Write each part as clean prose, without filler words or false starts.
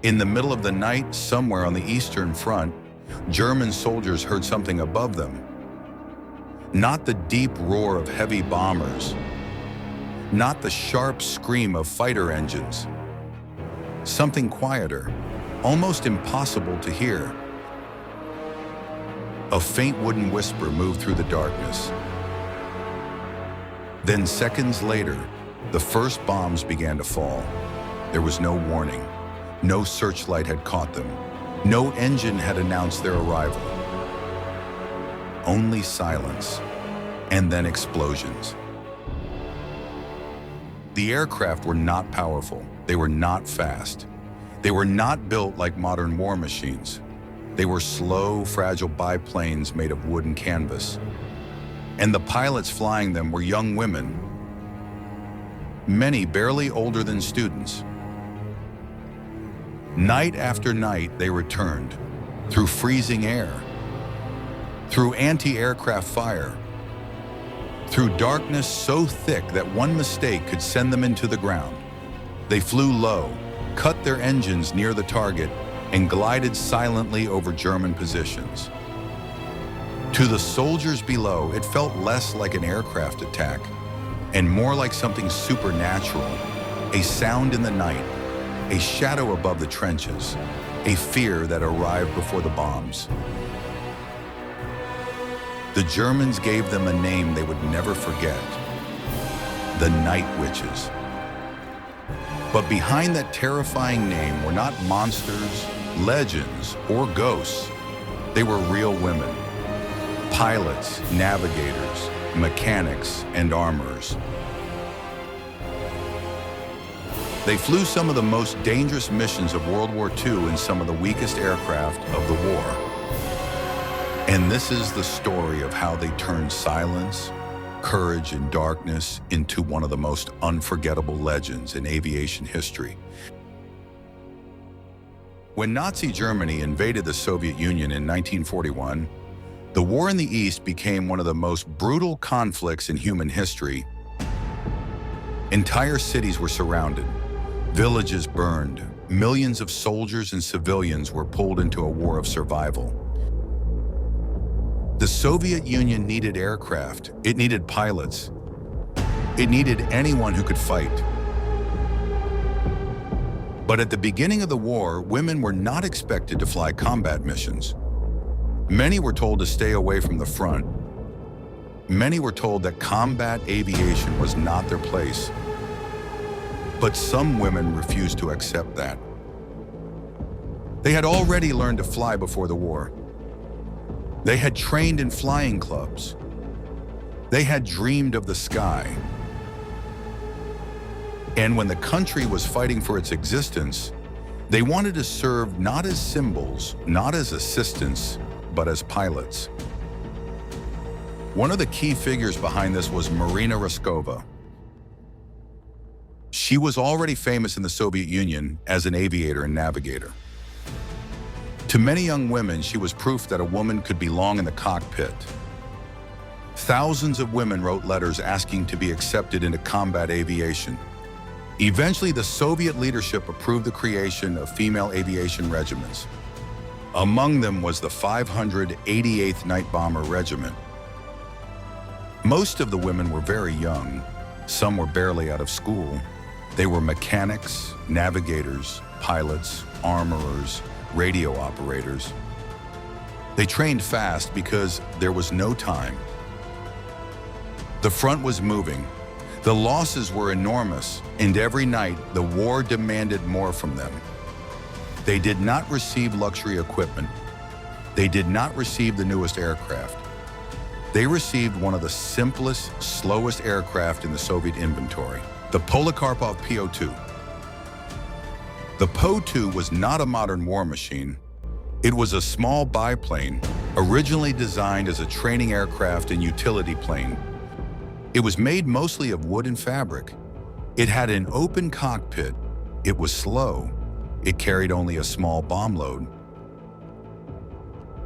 In the middle of the night, somewhere on the Eastern Front, German soldiers heard something above them. Not the deep roar of heavy bombers, not the sharp scream of fighter engines. Something quieter, almost impossible to hear. A faint wooden whisper moved through the darkness. Then seconds later, the first bombs began to fall. There was no warning. No searchlight had caught them. No engine had announced their arrival. Only silence, and then explosions. The aircraft were not powerful. They were not fast. They were not built like modern war machines. They were slow, fragile biplanes made of wood and canvas. And the pilots flying them were young women, many barely older than students. Night after night, they returned, through freezing air, through anti-aircraft fire, through darkness so thick that one mistake could send them into the ground. They flew low, cut their engines near the target, and glided silently over German positions. To the soldiers below, it felt less like an aircraft attack and more like something supernatural, a sound in the night, a shadow above the trenches, a fear that arrived before the bombs. The Germans gave them a name they would never forget: the Night Witches. But behind that terrifying name were not monsters, legends, or ghosts. They were real women. Pilots, navigators, mechanics, and armorers. They flew some of the most dangerous missions of World War II in some of the weakest aircraft of the war. And this is the story of how they turned silence, courage, and darkness into one of the most unforgettable legends in aviation history. When Nazi Germany invaded the Soviet Union in 1941, the war in the East became one of the most brutal conflicts in human history. Entire cities were surrounded, villages burned, millions of soldiers and civilians were pulled into a war of survival. The Soviet Union needed aircraft, it needed pilots, it needed anyone who could fight. But at the beginning of the war, women were not expected to fly combat missions. Many were told to stay away from the front. Many were told that combat aviation was not their place. But some women refused to accept that. They had already learned to fly before the war. They had trained in flying clubs. They had dreamed of the sky. And when the country was fighting for its existence, they wanted to serve not as symbols, not as assistants, but as pilots. One of the key figures behind this was Marina Raskova. She was already famous in the Soviet Union as an aviator and navigator. To many young women, she was proof that a woman could belong in the cockpit. Thousands of women wrote letters asking to be accepted into combat aviation. Eventually, the Soviet leadership approved the creation of female aviation regiments. Among them was the 588th Night Bomber Regiment. Most of the women were very young. Some were barely out of school. They were mechanics, navigators, pilots, armorers, radio operators. They trained fast because there was no time. The front was moving. The losses were enormous, and every night the war demanded more from them. They did not receive luxury equipment. They did not receive the newest aircraft. They received one of the simplest, slowest aircraft in the Soviet inventory, the Polikarpov Po-2. The Po-2 was not a modern war machine. It was a small biplane, originally designed as a training aircraft and utility plane. It was made mostly of wood and fabric. It had an open cockpit. It was slow. It carried only a small bomb load.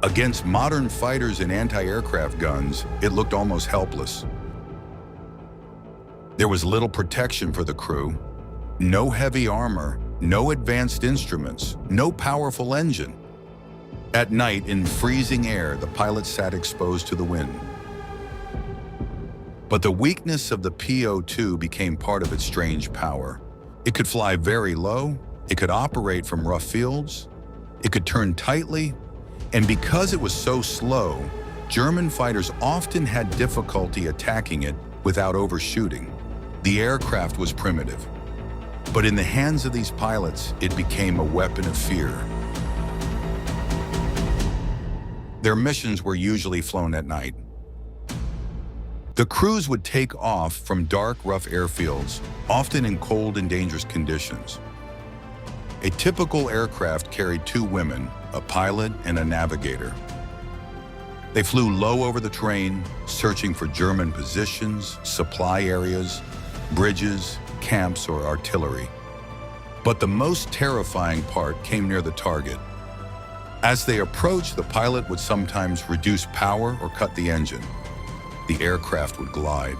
Against modern fighters and anti-aircraft guns, it looked almost helpless. There was little protection for the crew, no heavy armor, no advanced instruments, no powerful engine. At night, in freezing air, the pilots sat exposed to the wind. But the weakness of the PO-2 became part of its strange power. It could fly very low, it could operate from rough fields, it could turn tightly, and because it was so slow, German fighters often had difficulty attacking it without overshooting. The aircraft was primitive, but in the hands of these pilots, it became a weapon of fear. Their missions were usually flown at night. The crews would take off from dark, rough airfields, often in cold and dangerous conditions. A typical aircraft carried 2 women, a pilot and a navigator. They flew low over the terrain, searching for German positions, supply areas, bridges, camps, or artillery. But the most terrifying part came near the target. As they approached, the pilot would sometimes reduce power or cut the engine. The aircraft would glide.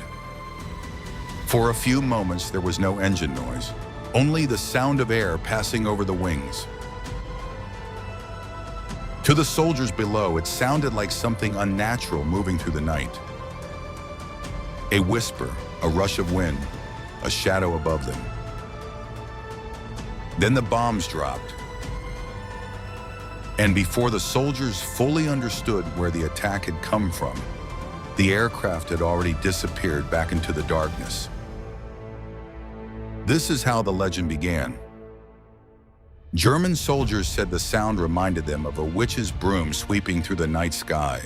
For a few moments, there was no engine noise, only the sound of air passing over the wings. To the soldiers below, it sounded like something unnatural moving through the night. A whisper, a rush of wind, a shadow above them. Then the bombs dropped. And before the soldiers fully understood where the attack had come from, the aircraft had already disappeared back into the darkness. This is how the legend began. German soldiers said the sound reminded them of a witch's broom sweeping through the night sky.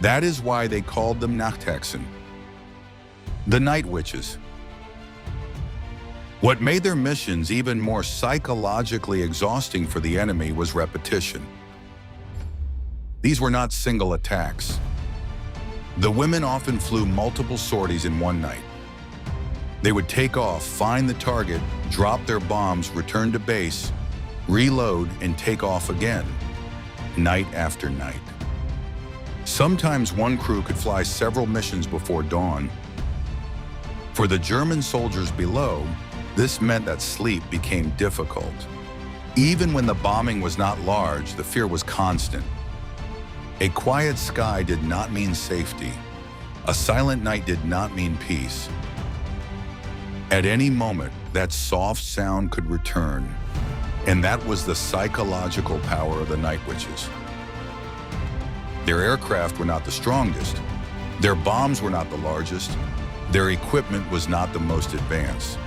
That is why they called them Nachthexen, the night witches. What made their missions even more psychologically exhausting for the enemy was repetition. These were not single attacks. The women often flew multiple sorties in one night. They would take off, find the target, drop their bombs, return to base, reload, and take off again, night after night. Sometimes one crew could fly several missions before dawn. For the German soldiers below, this meant that sleep became difficult. Even when the bombing was not large, the fear was constant. A quiet sky did not mean safety. A silent night did not mean peace. At any moment, that soft sound could return, and that was the psychological power of the night witches. Their aircraft were not the strongest. Their bombs were not the largest. Their equipment was not the most advanced.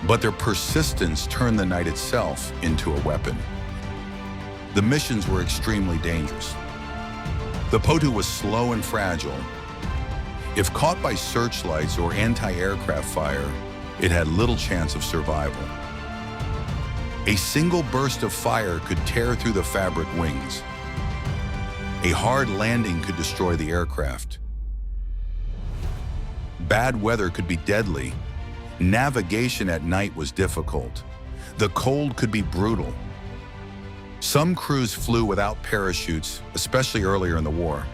But their persistence turned the night itself into a weapon. The missions were extremely dangerous. The PO-2 was slow and fragile. If caught by searchlights or anti-aircraft fire, it had little chance of survival. A single burst of fire could tear through the fabric wings. A hard landing could destroy the aircraft. Bad weather could be deadly. Navigation at night was difficult. The cold could be brutal. Some crews flew without parachutes, especially earlier in the war,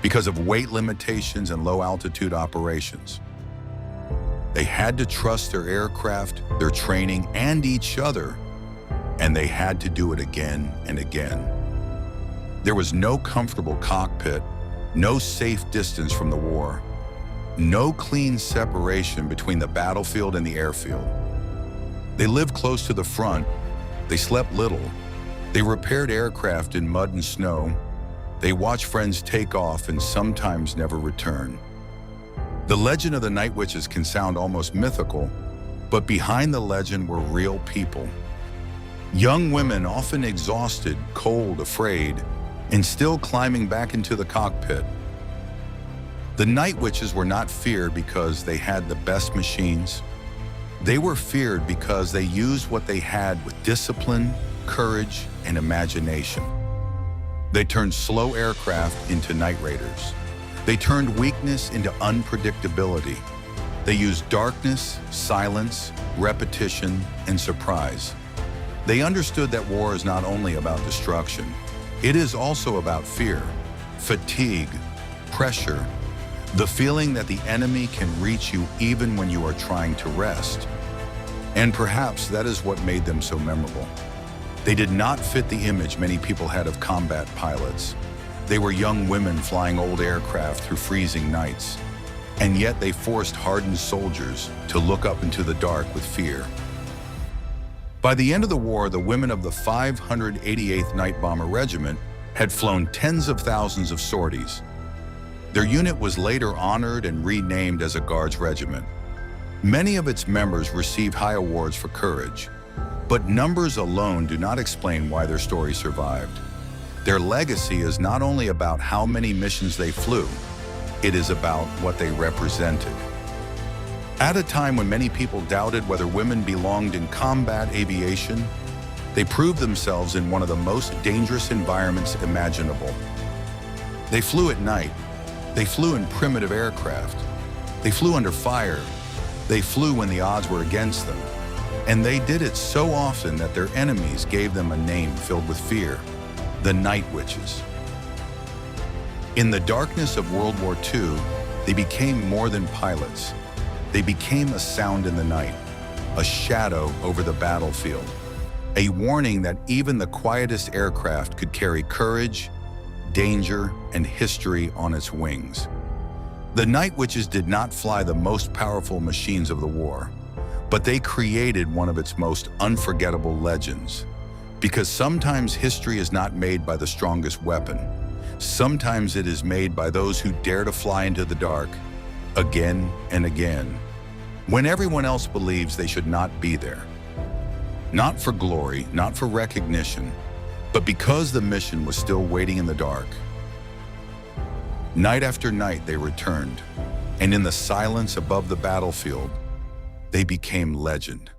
because of weight limitations and low-altitude operations. They had to trust their aircraft, their training, and each other, and they had to do it again and again. There was no comfortable cockpit, no safe distance from the war, no clean separation between the battlefield and the airfield. They lived close to the front, they slept little, they repaired aircraft in mud and snow, they watched friends take off and sometimes never return. The legend of the night witches can sound almost mythical, but behind the legend were real people. Young women, often exhausted, cold, afraid, and still climbing back into the cockpit. The night witches were not feared because they had the best machines. They were feared because they used what they had with discipline, courage, and imagination. They turned slow aircraft into night raiders. They turned weakness into unpredictability. They used darkness, silence, repetition, and surprise. They understood that war is not only about destruction, it is also about fear, fatigue, pressure, the feeling that the enemy can reach you even when you are trying to rest. And perhaps that is what made them so memorable. They did not fit the image many people had of combat pilots. They were young women flying old aircraft through freezing nights, and yet they forced hardened soldiers to look up into the dark with fear. By the end of the war, the women of the 588th Night Bomber Regiment had flown tens of thousands of sorties. Their unit was later honored and renamed as a Guards Regiment. Many of its members received high awards for courage, but numbers alone do not explain why their story survived. Their legacy is not only about how many missions they flew, it is about what they represented. At a time when many people doubted whether women belonged in combat aviation, they proved themselves in one of the most dangerous environments imaginable. They flew at night. They flew in primitive aircraft. They flew under fire. They flew when the odds were against them. And they did it so often that their enemies gave them a name filled with fear: the Night Witches. In the darkness of World War II, they became more than pilots. They became a sound in the night, a shadow over the battlefield, a warning that even the quietest aircraft could carry courage, danger, and history on its wings. The Night Witches did not fly the most powerful machines of the war, but they created one of its most unforgettable legends. Because sometimes history is not made by the strongest weapon. Sometimes it is made by those who dare to fly into the dark again and again, when everyone else believes they should not be there. Not for glory, not for recognition, but because the mission was still waiting in the dark. Night after night they returned, and in the silence above the battlefield, they became legend.